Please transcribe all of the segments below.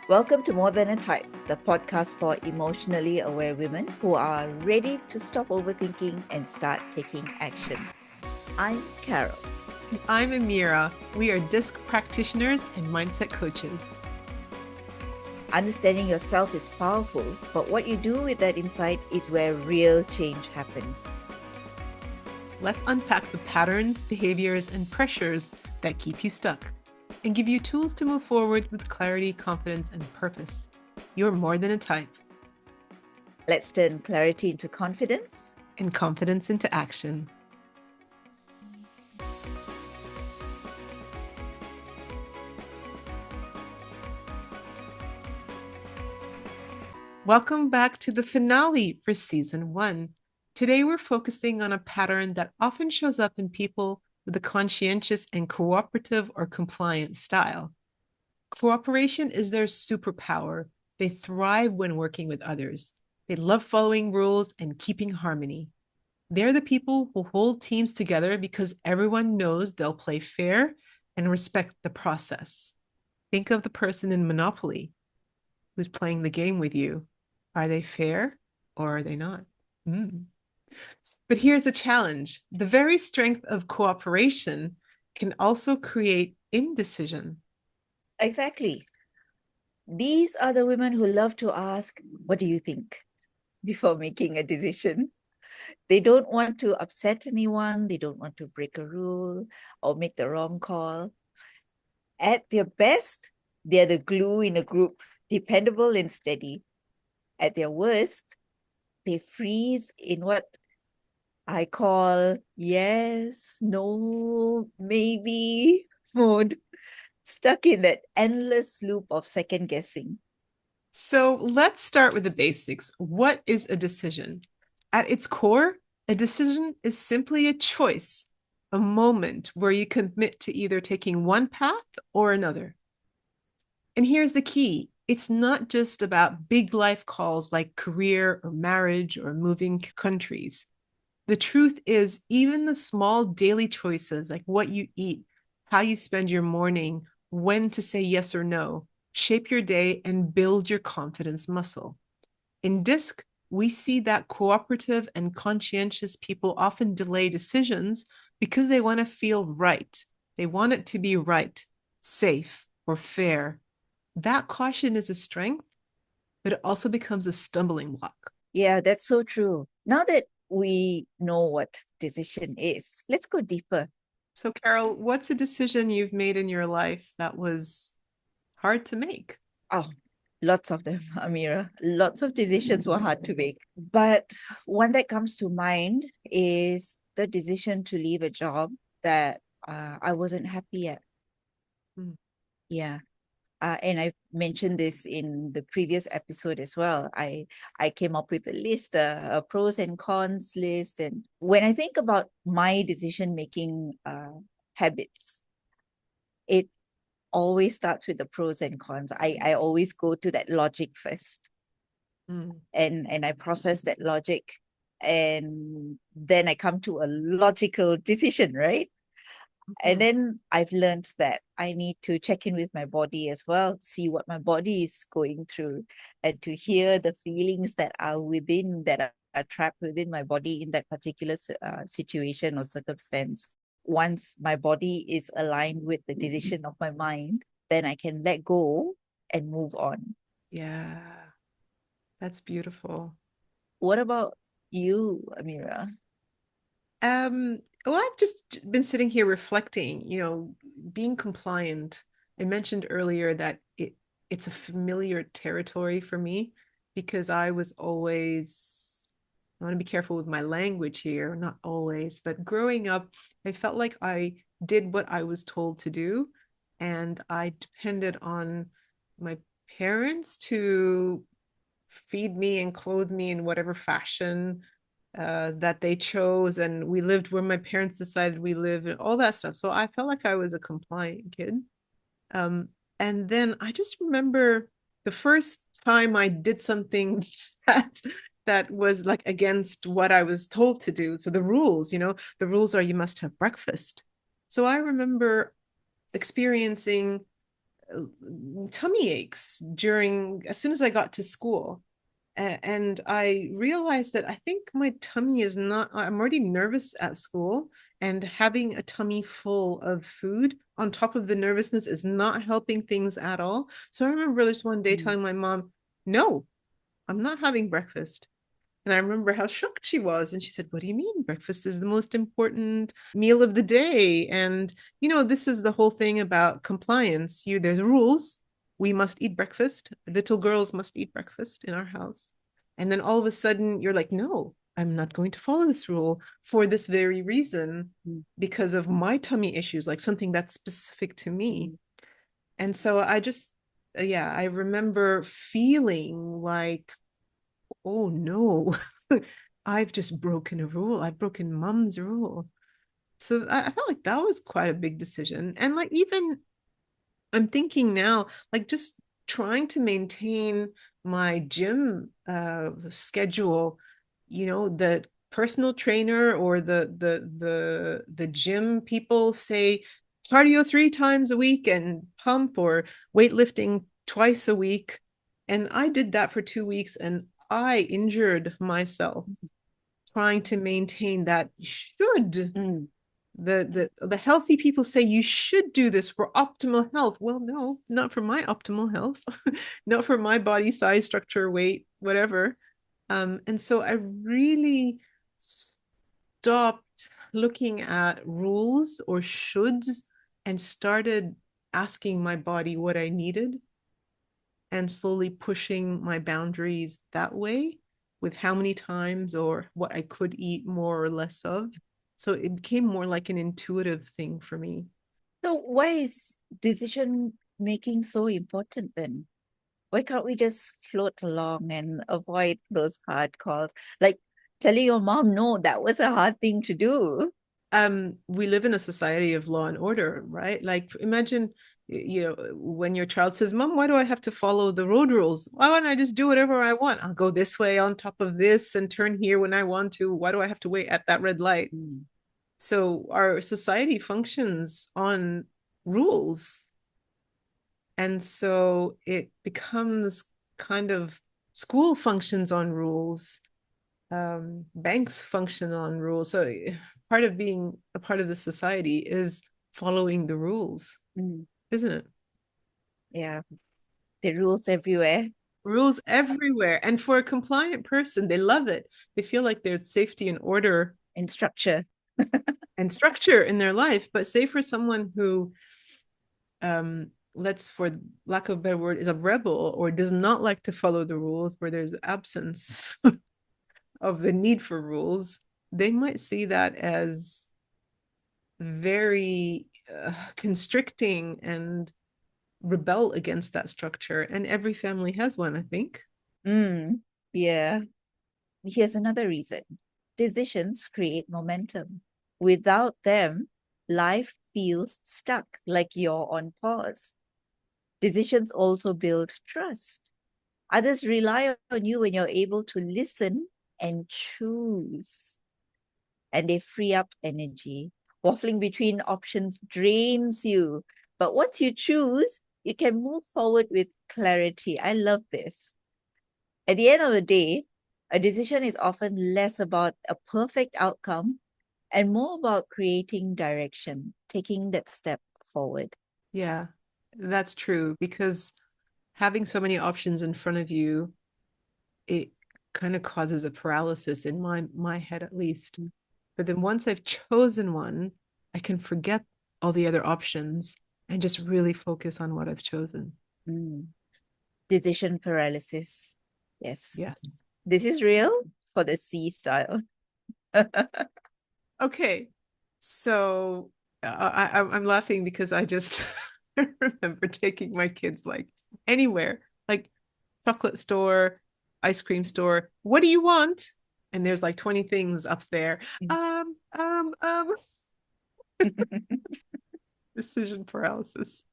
Welcome to More Than a Type, the podcast for emotionally aware women who are ready to stop overthinking and start taking action. I'm Carol. I'm Amira. We are DISC practitioners and mindset coaches. Understanding yourself is powerful, but what you do with that insight is where real change happens. Let's unpack the patterns, behaviors, and pressures that keep you stuck and give you tools to move forward with clarity, confidence, and purpose. You're more than a type. Let's turn clarity into confidence and confidence into action. Welcome back to the finale for season 1. Today, we're focusing on a pattern that often shows up in people with a conscientious and cooperative or compliant style. Cooperation is their superpower. They thrive when working with others. They love following rules and keeping harmony. They're the people who hold teams together because everyone knows they'll play fair and respect the process. Think of the person in Monopoly who's playing the game with you. Are they fair or are they not? But here's the challenge. The very strength of cooperation can also create indecision. Exactly. These are the women who love to ask, "What do you think?" before making a decision. They don't want to upset anyone. They don't want to break a rule or make the wrong call. At their best, they're the glue in a group, dependable and steady. At their worst, they freeze in what I call yes, no, maybe mode, stuck in that endless loop of second guessing. So let's start with the basics. What is a decision? At its core, a decision is simply a choice, a moment where you commit to either taking one path or another. And here's the key. It's not just about big life calls like career or marriage or moving countries. The truth is, even the small daily choices like what you eat, how you spend your morning, when to say yes or no, shape your day and build your confidence muscle. In DISC, we see that cooperative and conscientious people often delay decisions because they want to feel right. They want it to be right, safe, or fair. That caution is a strength, but it also becomes a stumbling block. Yeah, that's so true. Now that we know what decision is, let's go deeper. So, Carol, what's a decision you've made in your life that was hard to make? Oh, lots of them, Amira. Lots of decisions were hard to make. But one that comes to mind is the decision to leave a job that I wasn't happy at. Mm. Yeah. And I mentioned this in the previous episode as well. I came up with a list, a pros and cons list. And when I think about my decision-making habits, it always starts with the pros and cons. I always go to that logic first, Mm. and I process that logic, and then I come to a logical decision, right? And Mm. then I've learned that I need to check in with my body as well, see what my body is going through, and to hear the feelings that are within, that are trapped within my body in that particular situation or circumstance. Once my body is aligned with the decision of my mind, then I can let go and move on. Yeah, that's beautiful. What about you, Amira? Well, I've just been sitting here reflecting, being compliant. I mentioned earlier that it's a familiar territory for me because I was always, I want to be careful with my language here, not always, but growing up, I felt like I did what I was told to do, and I depended on my parents to feed me and clothe me in whatever fashion that they chose, and we lived where my parents decided we live, and all that stuff. So I felt like I was a compliant kid. Um, and then I just remember the first time I did something that that was like against what I was told to do. So the rules, the rules are you must have breakfast. So I remember experiencing tummy aches during as soon as I got to school. And I realized that I think my tummy is not, I'm already nervous at school, and having a tummy full of food on top of the nervousness is not helping things at all. So I remember this one day Mm. telling my mom, no, I'm not having breakfast. And I remember how shocked she was. And she said, what do you mean? Breakfast is the most important meal of the day. And, this is the whole thing about compliance. There's rules. We must eat breakfast. Little girls must eat breakfast in our house. And then all of a sudden you're like, no, I'm not going to follow this rule for this very reason, Mm. because of my tummy issues, like something that's specific to me. Mm. And so yeah, I remember feeling like, oh no, I've just broken a rule. I've broken mom's rule. So I felt like that was quite a big decision. And like, even I'm thinking now, like, just trying to maintain my gym schedule, the personal trainer or the gym people say cardio 3 times a week and pump or weightlifting twice a week. And I did that for 2 weeks and I injured myself trying to maintain that. Should Mm. the healthy people say you should do this for optimal health? Well, no, not for my optimal health. Not for my body size, structure, weight, whatever. And so I really stopped looking at rules or shoulds and started asking my body what I needed, and slowly pushing my boundaries that way with how many times or what I could eat more or less of. So it became more like an intuitive thing for me. So why is decision making so important then? Why can't we just float along and avoid those hard calls? Like telling your mom, no, that was a hard thing to do. We live in a society of law and order, right? Like, imagine, when your child says, Mom, why do I have to follow the road rules? Why don't I just do whatever I want? I'll go this way on top of this and turn here when I want to. Why do I have to wait at that red light? Mm. So our society functions on rules. And so it becomes kind of, school functions on rules, banks function on rules. So part of being a part of the society is following the rules, Mm. isn't it? Yeah, the rules everywhere Rules everywhere. And for a compliant person, they love it. They feel like there's safety and order in structure. and structure in their life. But say for someone who, let's, for lack of a better word, is a rebel or does not like to follow the rules, where there's absence of the need for rules, they might see that as very constricting and rebel against that structure. And every family has one, I think. Mm. Yeah. Here's another reason. Decisions create momentum. Without them, life feels stuck, like you're on pause. Decisions also build trust. Others rely on you when you're able to listen and choose, and they free up energy. Waffling between options drains you. But once you choose, you can move forward with clarity. I love this. At the end of the day, a decision is often less about a perfect outcome and more about creating direction, taking that step forward. Yeah, that's true, because having so many options in front of you, it kind of causes a paralysis in my head, at least. But then once I've chosen one, I can forget all the other options and just really focus on what I've chosen. Mm. Decision paralysis. Yes. Yes. This is real for the C style. Okay. So I'm laughing because I just remember taking my kids like anywhere, like chocolate store, ice cream store. What do you want? And there's like 20 things up there. Um, um, um, Decision paralysis.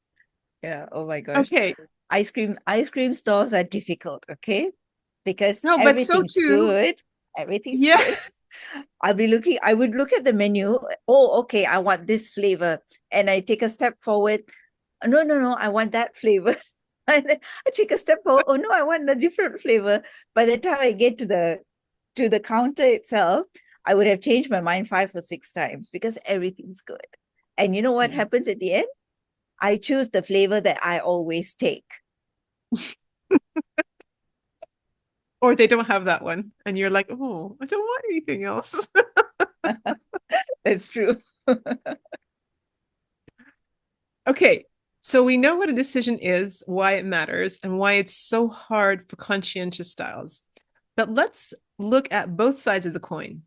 Yeah. Oh my gosh. Okay. Ice cream stores are difficult, okay? Because No, but so everything's too. good. Everything's Yeah. good. I would look at the menu. Oh, okay, I want this flavor. And I take a step forward. No, no, no, I want that flavor. And I take a step forward. Oh no, I want a different flavor. By the time I get to the counter itself, I would have changed my mind 5 or 6 times because everything's good. And you know what Yeah. happens at the end? I choose the flavor that I always take. Or they don't have that one. And you're like, oh, I don't want anything else. That's true. Okay. So we know what a decision is, why it matters, and why it's so hard for conscientious styles. But let's look at both sides of the coin.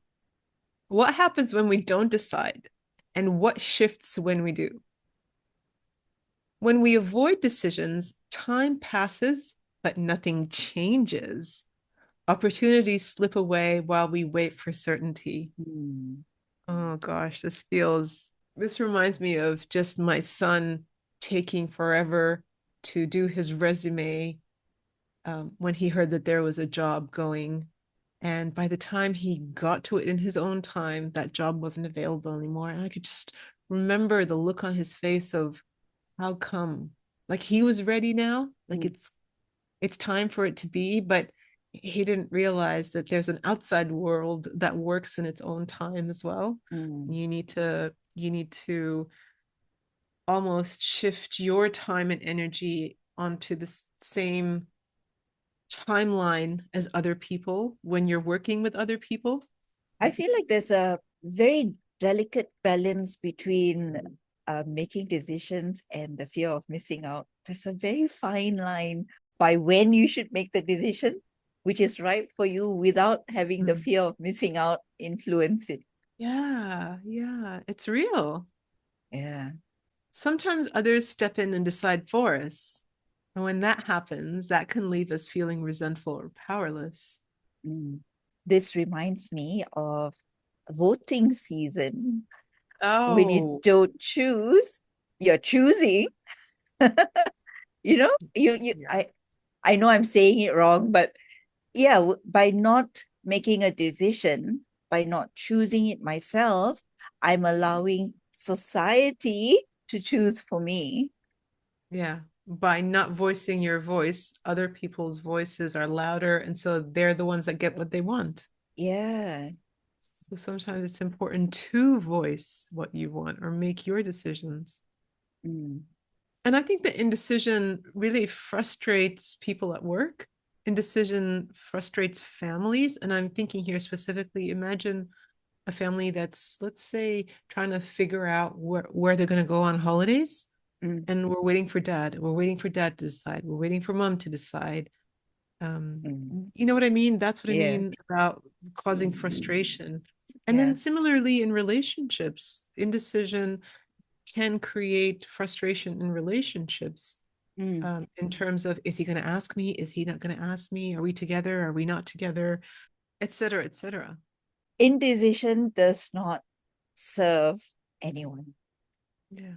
What happens when we don't decide? And what shifts when we do? When we avoid decisions, time passes, but nothing changes. Opportunities slip away while we wait for certainty. Hmm. Oh gosh, this reminds me of just my son taking forever to do his resume when he heard that there was a job going. And by the time he got to it in his own time, that job wasn't available anymore. And I could just remember the look on his face of how come? Like he was ready now, like Hmm. it's time for it to be, but he didn't realize that there's an outside world that works in its own time as well. Hmm. You need to almost shift your time and energy onto the same timeline as other people when you're working with other people. I feel like there's a very delicate balance between making decisions and the fear of missing out. There's a very fine line by when you should make the decision, which is right for you without having the Mm. fear of missing out influence it. Yeah, yeah, it's real. Yeah. Sometimes others step in and decide for us. And when that happens, that can leave us feeling resentful or powerless. Mm. This reminds me of voting season. When you Oh, don't choose, you're choosing. You yeah. I know I'm saying it wrong, but yeah, by not making a decision, by not choosing it myself, I'm allowing society to choose for me. Yeah. By not voicing your voice, other people's voices are louder. And so they're the ones that get what they want. Yeah. So sometimes it's important to voice what you want or make your decisions. Mm. And I think that indecision really frustrates people at work. Indecision frustrates families. And I'm thinking here specifically, imagine a family that's, let's say, trying to figure out where they're going to go on holidays. Mm. And we're waiting for dad. We're waiting for dad to decide. We're waiting for mom to decide. Mm. You know what I mean? That's what I Yeah. mean about causing frustration. And Yeah. then similarly in relationships, indecision can create frustration in relationships Mm. in terms of, is he going to ask me? Is he not going to ask me? Are we together? Are we not together? Et cetera, et cetera. Indecision does not serve anyone. Yeah.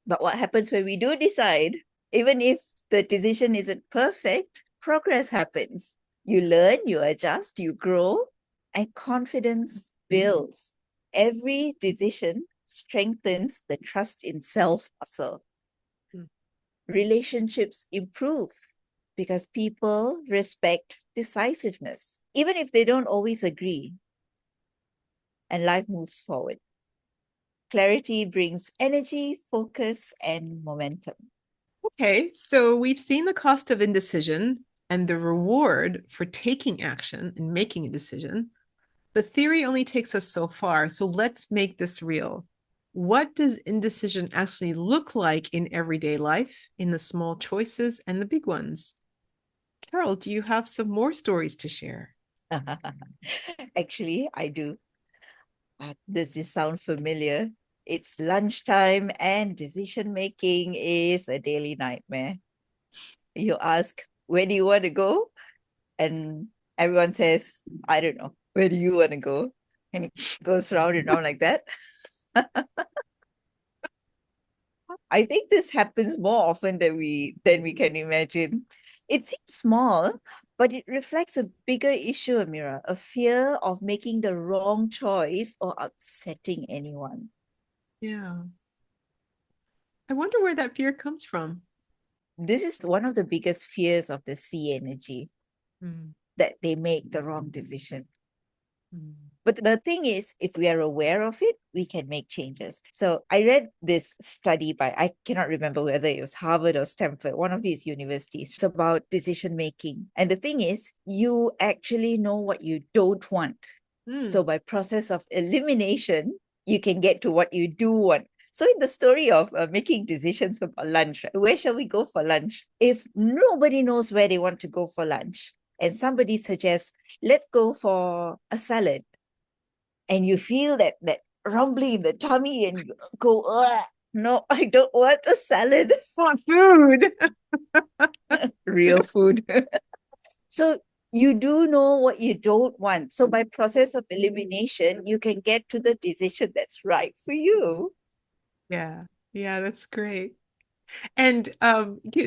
But what happens when we do decide, even if the decision isn't perfect, progress happens. You learn, you adjust, you grow, and confidence builds. Every decision strengthens the trust in self muscle. Mm. Relationships improve because people respect decisiveness, even if they don't always agree, and life moves forward. Clarity brings energy, focus, and momentum. Okay, so we've seen the cost of indecision and the reward for taking action and making a decision. But theory only takes us so far. So let's make this real. What does indecision actually look like in everyday life, in the small choices and the big ones? Carol, do you have some more stories to share? Actually, I do. Does this sound familiar? It's lunchtime and decision making is a daily nightmare. You ask, where do you want to go? And everyone says, I don't know. Where do you want to go? And it goes round and round like that. I think this happens more often than we can imagine. It seems small, but it reflects a bigger issue, Amira, a fear of making the wrong choice or upsetting anyone. Yeah. I wonder where that fear comes from. This is one of the biggest fears of the C energy, Mm, that they make the wrong decision. mm, But the thing is, if we are aware of it, we can make changes. So I read this study by, I cannot remember whether it was Harvard or Stanford, one of these universities. It's about decision making. And the thing is, you actually know what you don't want. So mm. by process of elimination, you can get to what you do want. So in the story of making decisions about lunch, right, where shall we go for lunch? If nobody knows where they want to go for lunch, and somebody suggests, let's go for a salad, and you feel that rumbling in the tummy and you go, ugh, no, I don't want a salad. Want food. Real food. So you do know what you don't want. So by process of elimination, you can get to the decision that's right for you. Yeah. Yeah, that's great. And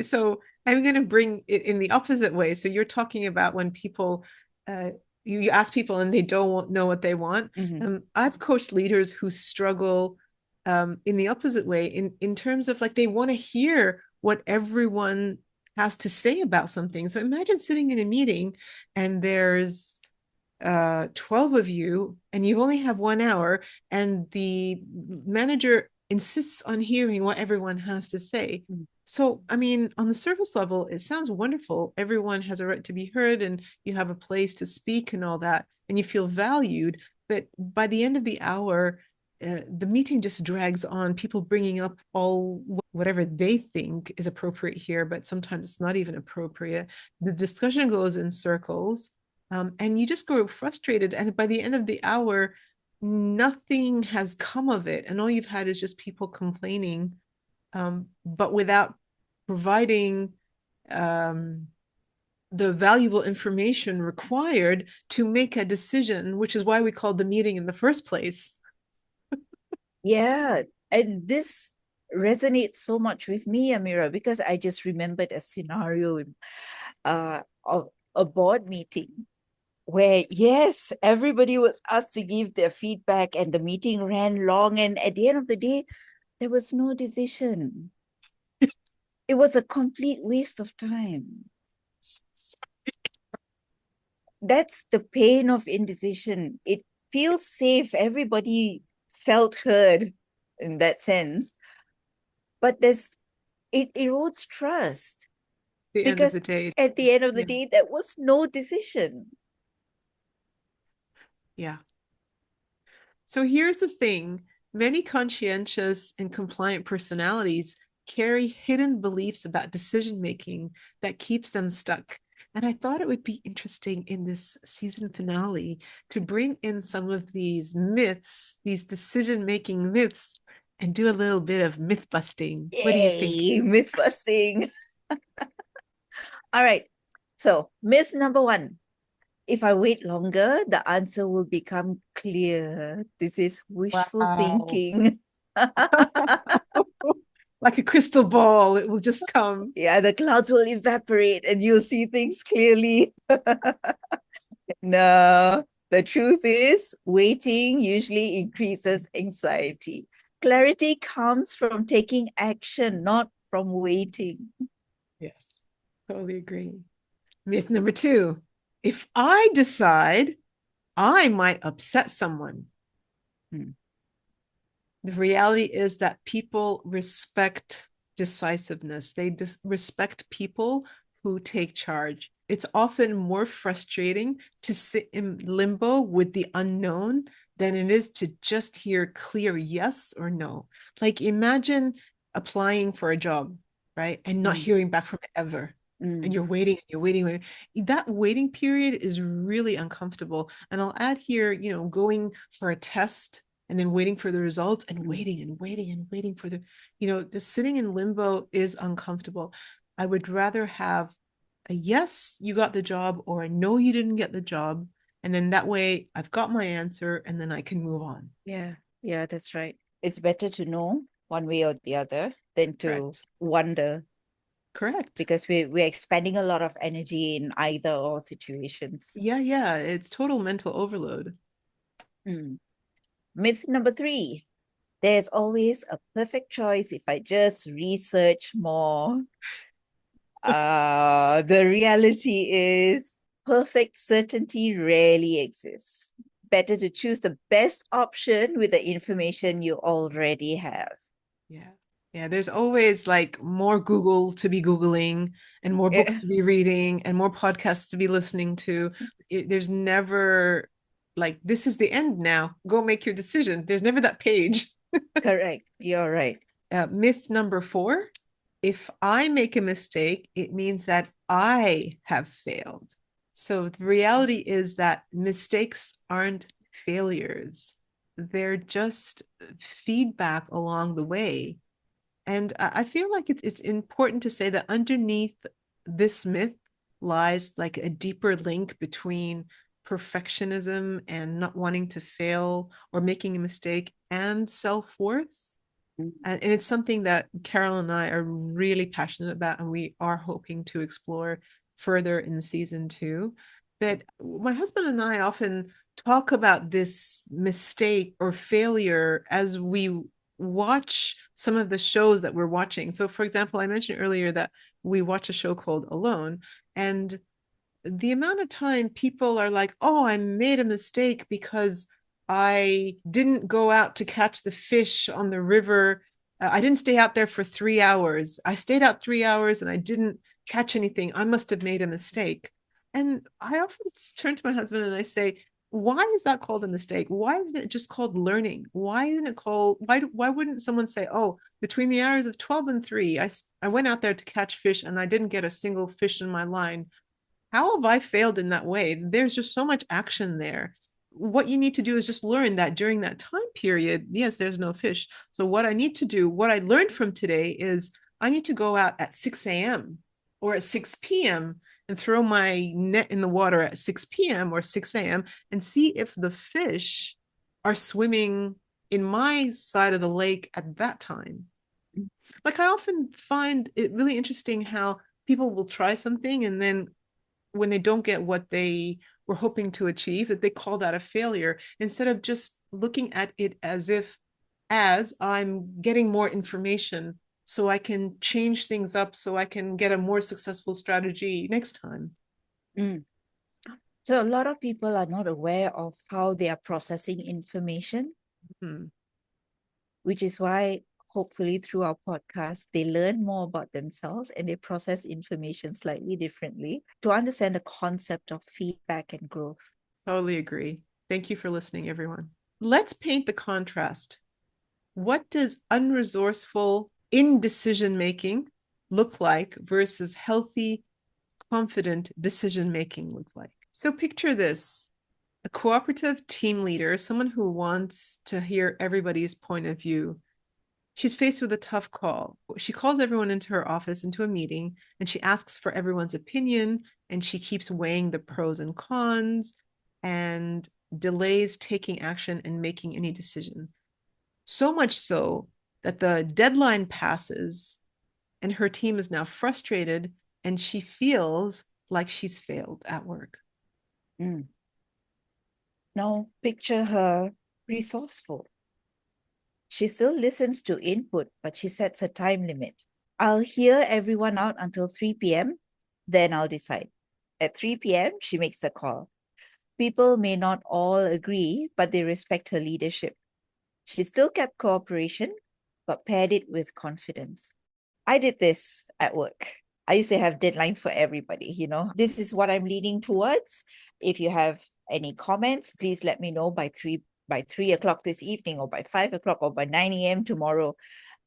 so I'm going to bring it in the opposite way. So you're talking about when people, uh, you ask people and they don't know what they want. Mhm. I've coached leaders who struggle in the opposite way, in terms of like they want to hear what everyone has to say about something. So imagine sitting in a meeting and there's 12 of you and you only have 1 hour, and the manager insists on hearing what everyone has to say. Mhm. So, I mean, on the surface level, it sounds wonderful. Everyone has a right to be heard and you have a place to speak and all that, and you feel valued. But by the end of the hour, the meeting just drags on, people bringing up all whatever they think is appropriate here, but sometimes it's not even appropriate. The discussion goes in circles, and you just grow frustrated. And by the end of the hour, nothing has come of it. And all you've had is just people complaining, but without providing um, the valuable information required to make a decision, which is why we called the meeting in the first place. Yeah. And this resonates so much with me, Amira, because I just remembered a scenario of a board meeting where, yes, everybody was asked to give their feedback and the meeting ran long. And at the end of the day, there was no decision. It was a complete waste of time. That's the pain of indecision. It feels safe. Everybody felt heard in that sense, but it erodes trust The end of because the day. at the end of the Yeah. day, there was no decision. Yeah. So here's the thing, many conscientious and compliant personalities carry hidden beliefs about decision making that keeps them stuck. And I thought it would be interesting in this season finale to bring in some of these myths, these decision making myths, and do a little bit of myth busting. What do you think? Yay, myth busting. All right. So, myth number one, if I wait longer, the answer will become clear. This is wishful Wow. thinking. Like a crystal ball, it will just come. Yeah, the clouds will evaporate and you'll see things clearly. No, the truth is, waiting usually increases anxiety. Clarity comes from taking action, not from waiting. Yes, totally agree. Myth number two, if I decide, I might upset someone. Hmm. The reality is that people respect decisiveness, they respect people who take charge. It's often more frustrating to sit in limbo with the unknown than it is to just hear clear yes or no. Like imagine applying for a job, right? And not Mm, hearing back from it ever. And mm, you're waiting. That waiting period is really uncomfortable. And I'll add here, going for a test and then waiting for the results and mm. waiting for just sitting in limbo is uncomfortable. I would rather have a yes, you got the job, or a no, you didn't get the job. And then that way I've got my answer and then I can move on. Yeah, yeah, that's right. It's better to know one way or the other than to Correct. wonder Correct. because we're expending a lot of energy in either or situations. Yeah, yeah. It's total mental overload. Mm. Myth number three, There's always a perfect choice if I just research more. The reality is perfect certainty rarely exists. Better to choose the best option with the information you already have. Yeah. Yeah, there's always like more Google to be Googling and more books Yeah, to be reading and more podcasts to be listening to. There's never like, this is the end now. Go make your decision. There's never that page. correct. You're right. Myth number 4, if I make a mistake, it means that I have failed. So the reality is that mistakes aren't failures, they're just feedback along the way. And I feel like it's important to say that underneath this myth lies like a deeper link between perfectionism and not wanting to fail or making a mistake and self-worth. And it's something that Carol and I are really passionate about, and we are hoping to explore further in season 2. But my husband and I often talk about this mistake or failure as we watch some of the shows that we're watching. So, for example, I mentioned earlier that we watch a show called Alone, and the amount of time people are like, oh, I made a mistake because I didn't go out to catch the fish on the river. I didn't stay out there for 3 hours. I stayed out 3 hours and I didn't catch anything. I must have made a mistake. And I often turn to my husband and I say, why is that called a mistake? Why isn't it just called learning? Why isn't it called, why wouldn't someone say, oh, between the hours of 12 and 3, I went out there to catch fish and I didn't get a single fish in my line. How have I failed in that way? There's just so much action there. What you need to do is just learn that during that time period, yes, there's no fish. So, what I need to do, what I learned from today is I need to go out at 6 a.m. or at 6 p.m. and throw my net in the water at 6 p.m. or 6 a.m. and see if the fish are swimming in my side of the lake at that time. Like, I often find it really interesting how people will try something and then when they don't get what they were hoping to achieve, that they call that a failure instead of just looking at it as I'm getting more information so I can change things up so I can get a more successful strategy next time. Mm. So a lot of people are not aware of how they are processing information, Hmm. which is why hopefully through our podcast, they learn more about themselves and they process information slightly differently to understand the concept of feedback and growth. Totally agree. Thank you for listening, everyone. Let's paint the contrast. What does unresourceful indecision making look like versus healthy, confident decision making look like? So picture this: a cooperative team leader, someone who wants to hear everybody's point of view. She's faced with a tough call. She calls everyone into her office, into a meeting, and she asks for everyone's opinion. And she keeps weighing the pros and cons and delays taking action and making any decision. So much so that the deadline passes and her team is now frustrated and she feels like she's failed at work. Mm. Now, picture her resourceful. She still listens to input, but she sets a time limit. I'll hear everyone out until 3 p.m., then I'll decide. At 3 p.m., she makes the call. People may not all agree, but they respect her leadership. She still kept cooperation, but paired it with confidence. I did this at work. I used to have deadlines for everybody, This is what I'm leaning towards. If you have any comments, please let me know by 3 o'clock this evening, or by 5 o'clock, or by 9 a.m. tomorrow.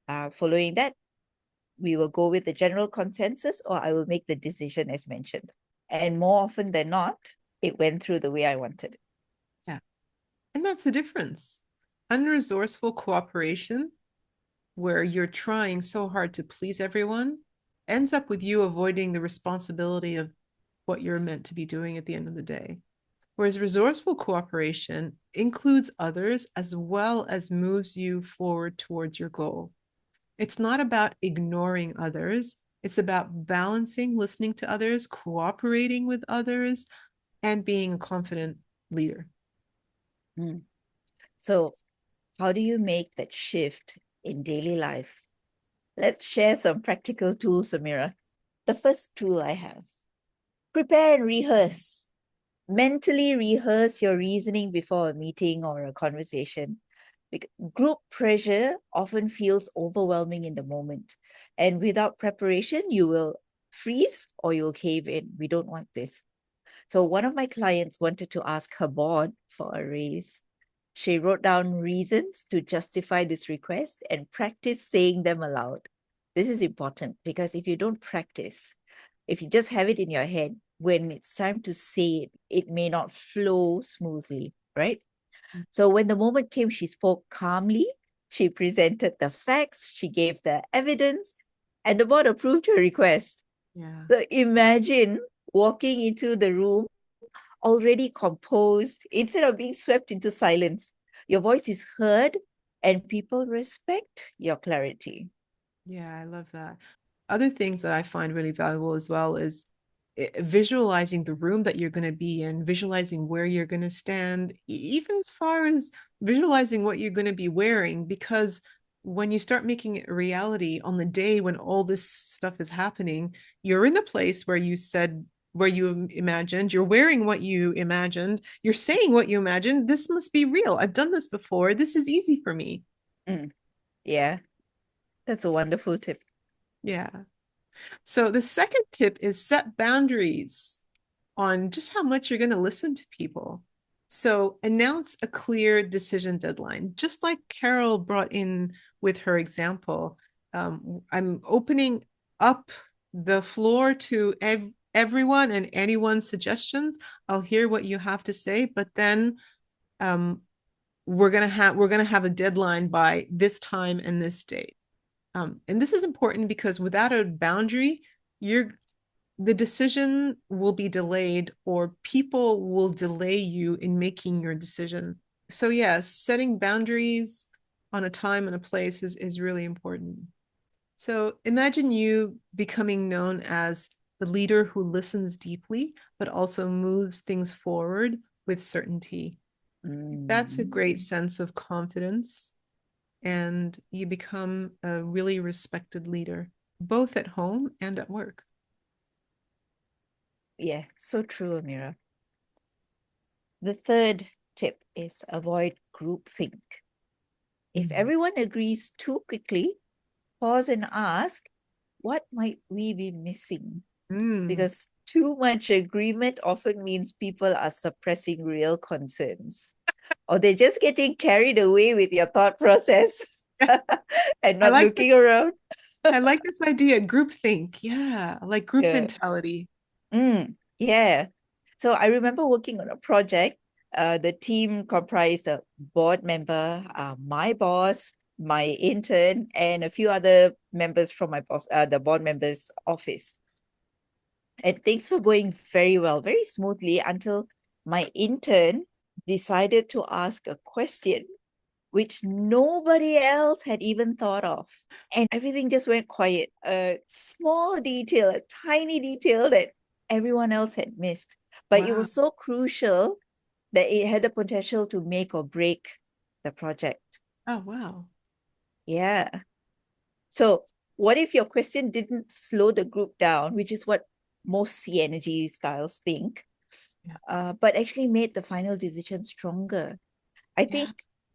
Following that, we will go with the general consensus, or I will make the decision as mentioned. And more often than not, it went through the way I wanted. Yeah. And that's the difference. Unresourceful cooperation, where you're trying so hard to please everyone, ends up with you avoiding the responsibility of what you're meant to be doing at the end of the day. Whereas resourceful cooperation includes others as well as moves you forward towards your goal. It's not about ignoring others. It's about balancing, listening to others, cooperating with others, and being a confident leader. Mm. So How do you make that shift in daily life? Let's share some practical tools, Amira. The first tool I have: prepare and rehearse. Mentally rehearse your reasoning before a meeting or a conversation. Group pressure often feels overwhelming in the moment. And without preparation, you will freeze or you'll cave in. We don't want this. So, one of my clients wanted to ask her board for a raise. She wrote down reasons to justify this request and practice saying them aloud. This is important because if you don't practice, if you just have it in your head, when it's time to say it, it may not flow smoothly, right? So when the moment came, she spoke calmly, she presented the facts, she gave the evidence, and the board approved her request. Yeah. So imagine walking into the room already composed instead of being swept into silence. Your voice is heard and people respect your clarity. Yeah, I love that. Other things that I find really valuable as well is visualizing the room that you're going to be in, visualizing where you're going to stand, even as far as visualizing what you're going to be wearing. Because when you start making it a reality on the day when all this stuff is happening, you're in the place where you said, where you imagined, you're wearing what you imagined, you're saying what you imagined. This must be real. I've done this before. This is easy for me. Mm, yeah, that's a wonderful tip. Yeah. So the second tip is set boundaries on just how much you're going to listen to people. So announce a clear decision deadline, just like Carol brought in with her example. I'm opening up the floor to everyone and anyone's suggestions. I'll hear what you have to say, but then um, we're gonna have a deadline by this time and this date. And this is important because without a boundary, you're the decision will be delayed or people will delay you in making your decision. So yes, setting boundaries on a time and a place is really important. So imagine you becoming known as the leader who listens deeply, but also moves things forward with certainty. That's a Mm, great sense of confidence, and you become a really respected leader, both at home and at work. yeah, so true, Amira. The third tip is avoid groupthink. If Mm. everyone agrees too quickly, pause and ask, what might we be missing? Mm. Because too much agreement often means people are suppressing real concerns or they're just getting carried away with your thought process Yeah, and I not like looking this. around. I like this idea, group think. Yeah, like group Yeah. mentality. Yeah. So I remember working on a project. The team comprised a board member, my boss, my intern, and a few other members from the board member's office. And things were going very well, very smoothly until my intern decided to ask a question which nobody else had even thought of. And everything just went quiet. A small detail, a tiny detail that everyone else had missed. But it Wow. was so crucial that it had the potential to make or break the project. Oh, wow. Yeah. So, what if your question didn't slow the group down, which is what most C energy styles think, Yeah. but actually made the final decision stronger? I Yeah. think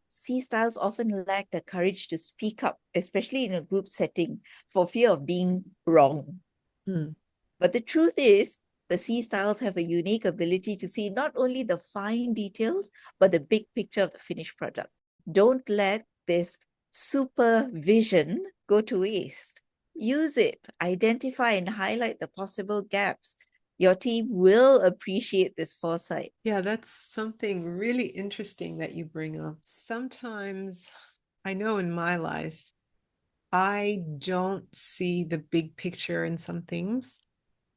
C styles often lack the courage to speak up, especially in a group setting, for fear of being wrong. Hmm. But the truth is, the C styles have a unique ability to see not only the fine details, but the big picture of the finished product. Don't let this supervision go to waste. Use it, identify and highlight the possible gaps. Your team will appreciate this foresight. Yeah, that's something really interesting that you bring up. Sometimes I know in my life, I don't see the big picture in some things.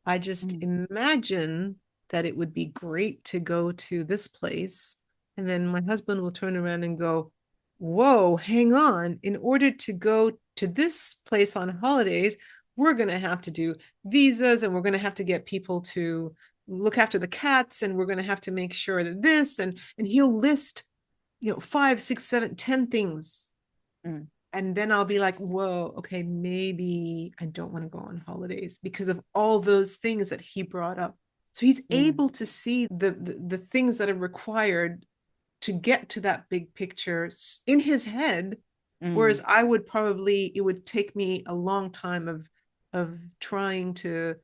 I just Mm. imagine that it would be great to go to this place. And then my husband will turn around and go, whoa, hang on. In order to go to this place on holidays, we're going to have to do visas and we're going to have to get people to look after the cats and we're going to have to make sure that this and he'll list 5, 6, 7, 10 things. Mm, And then I'll be like, whoa, okay, maybe I don't want to go on holidays because of all those things that he brought up. So he's mm, able to see the things that are required to get to that big picture in his head. mm, Whereas it would take me a long time of trying to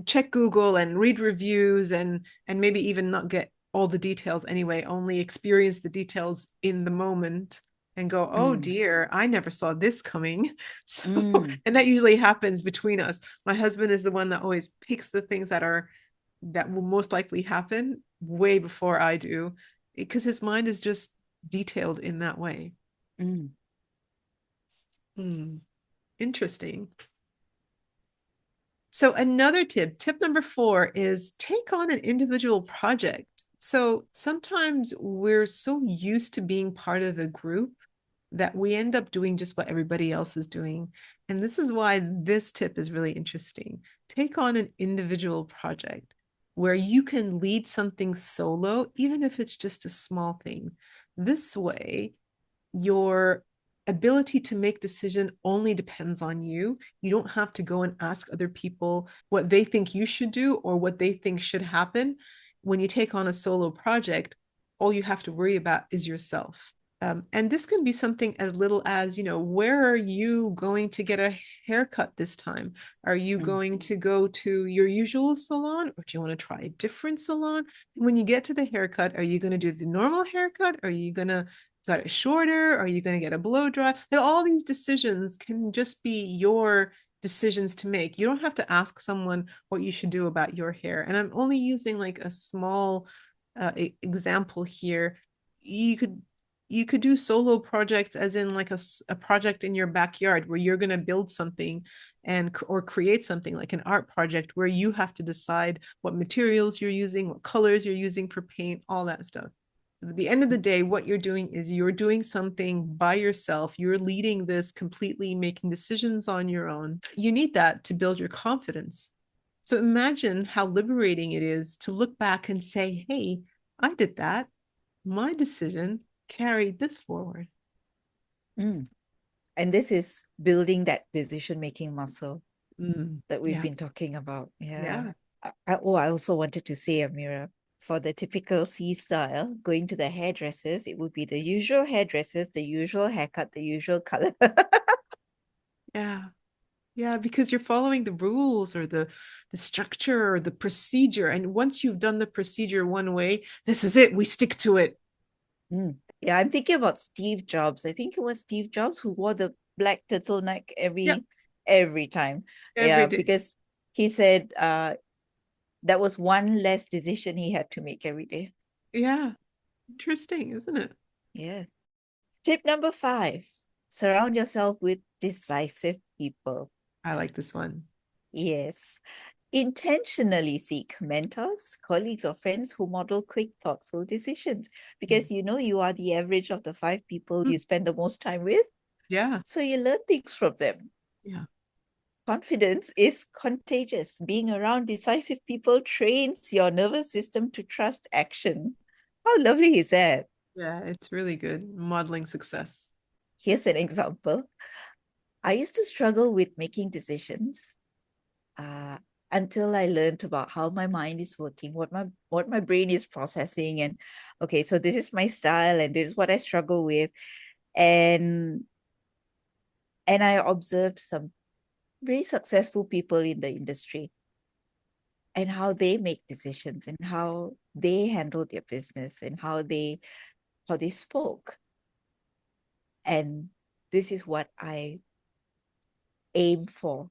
check Google and read reviews and maybe even not get all the details anyway, only experience the details in the moment and go, oh mm, dear, I never saw this coming. So, mm, and that usually happens between us. My husband is the one that always picks the things that will most likely happen way before I do, because his mind is just detailed in that way. mm, Hmm, interesting. So another tip number 4 is take on an individual project. So sometimes we're so used to being part of a group that we end up doing just what everybody else is doing. And this is why this tip is really interesting. Take on an individual project where you can lead something solo, even if it's just a small thing. This way, your ability to make decision only depends on you. You don't have to go and ask other people what they think you should do or what they think should happen. When you take on a solo project, all you have to worry about is yourself. And this can be something as little as, where are you going to get a haircut this time? Are you mm, going to go to your usual salon or do you want to try a different salon? When you get to the haircut, are you going to do the normal haircut? Are you going to cut it shorter? Are you going to get a blow dry? And all these decisions can just be your decisions to make. You don't have to ask someone what you should do about your hair. And I'm only using like a small example here. You could do solo projects as in like a project in your backyard where you're going to build something or create something like an art project where you have to decide what materials you're using, what colors you're using for paint, all that stuff. At the end of the day, what you're doing is you're doing something by yourself. You're leading this completely, making decisions on your own. You need that to build your confidence. So imagine how liberating it is to look back and say, hey, I did that. My decision carried this forward. mm. And this is building that decision-making muscle that we've Yeah. been talking about. Yeah. Yeah. I also wanted to say, Amira, for the typical C style, going to the hairdressers, it would be the usual hairdressers, the usual haircut, the usual color. Yeah. Yeah, because you're following the rules or the structure or the procedure. And once you've done the procedure one way, this is it. We stick to it. Mm. Yeah, I'm thinking about Steve Jobs. I think it was Steve Jobs who wore the black turtleneck Yep. every time. Every Yeah, day. because he said that was one less decision he had to make every day. Yeah. Interesting, isn't it? Yeah. Tip number 5, surround yourself with decisive people. I like this one. Yes. Intentionally seek mentors, colleagues, or friends who model quick, thoughtful decisions because you are the average of the 5 people Mm. you spend the most time with. Yeah. So you learn things from them. Yeah. Confidence is contagious. Being around decisive people trains your nervous system to trust action. How lovely is that? Yeah. It's really good. Modeling success. Here's an example. I used to struggle with making decisions uh, until I learned about how my mind is working, what my brain is processing, and okay, so this is my style, and this is what I struggle with, and I observed some very successful people in the industry and how they make decisions and how they handle their business and how they spoke, and this is what I aim for.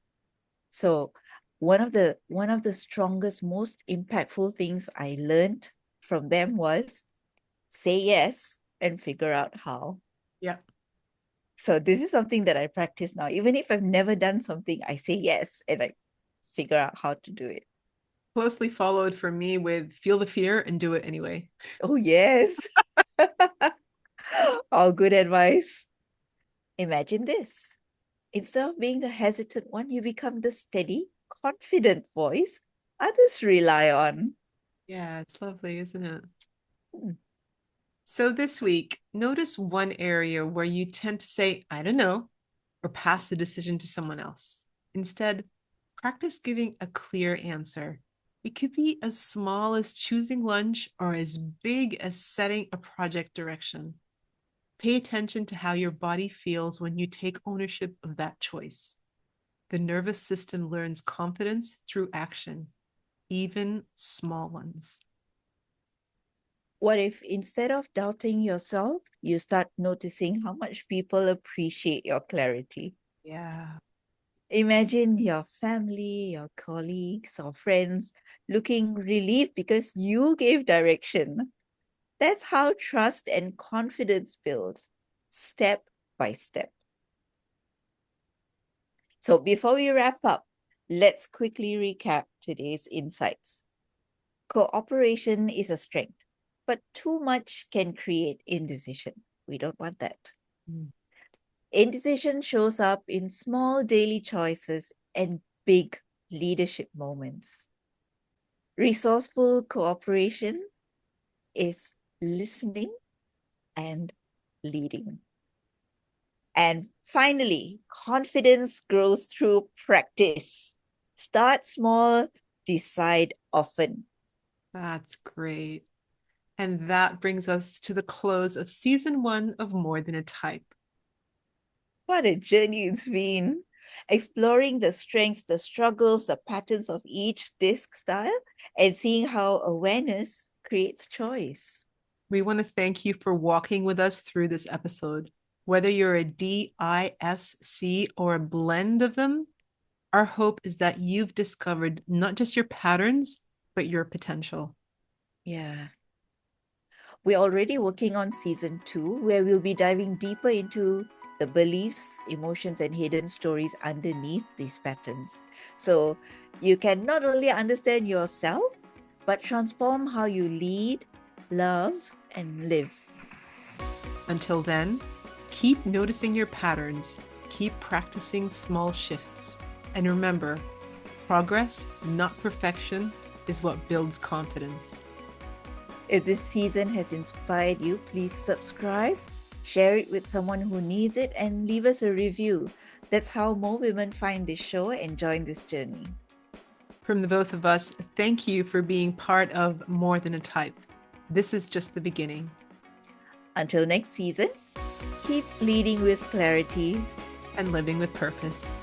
So one of the strongest, most impactful things I learned from them was say yes and figure out how. Yeah. So this is something that I practice now. Even if I've never done something, I say yes and I figure out how to do it. Closely followed for me with feel the fear and do it anyway. Oh, yes. All good advice. Imagine this. Instead of being the hesitant one, you become the steady, confident voice others rely on. Yeah, it's lovely, isn't it? Hmm. So this week, notice one area where you tend to say, I don't know, or pass the decision to someone else. Instead, practice giving a clear answer. It could be as small as choosing lunch or as big as setting a project direction. Pay attention to how your body feels when you take ownership of that choice. The nervous system learns confidence through action, even small ones. What if instead of doubting yourself, you start noticing how much people appreciate your clarity? Yeah. Imagine your family, your colleagues, or friends looking relieved because you gave direction. That's how trust and confidence builds, step by step. So before we wrap up, let's quickly recap today's insights. Cooperation is a strength, but too much can create indecision. We don't want that. Mm. Indecision shows up in small daily choices and big leadership moments. Resourceful cooperation is listening and leading. And finally, confidence grows through practice. Start small, decide often. That's great. And that brings us to the close of season 1 of More Than a Type. What a journey it's been. Exploring the strengths, the struggles, the patterns of each disc style, and seeing how awareness creates choice. We want to thank you for walking with us through this episode. Whether you're a DISC or a blend of them, our hope is that you've discovered not just your patterns, but your potential. Yeah. We're already working on season 2, where we'll be diving deeper into the beliefs, emotions, and hidden stories underneath these patterns. So you can not only understand yourself, but transform how you lead, love, and live. Until then, keep noticing your patterns, keep practicing small shifts, and remember, progress, not perfection, is what builds confidence. If this season has inspired you, please subscribe, share it with someone who needs it, and leave us a review. That's how more women find this show and join this journey. From the both of us, thank you for being part of More Than a Type. This is just the beginning. Until next season, keep leading with clarity And living with purpose.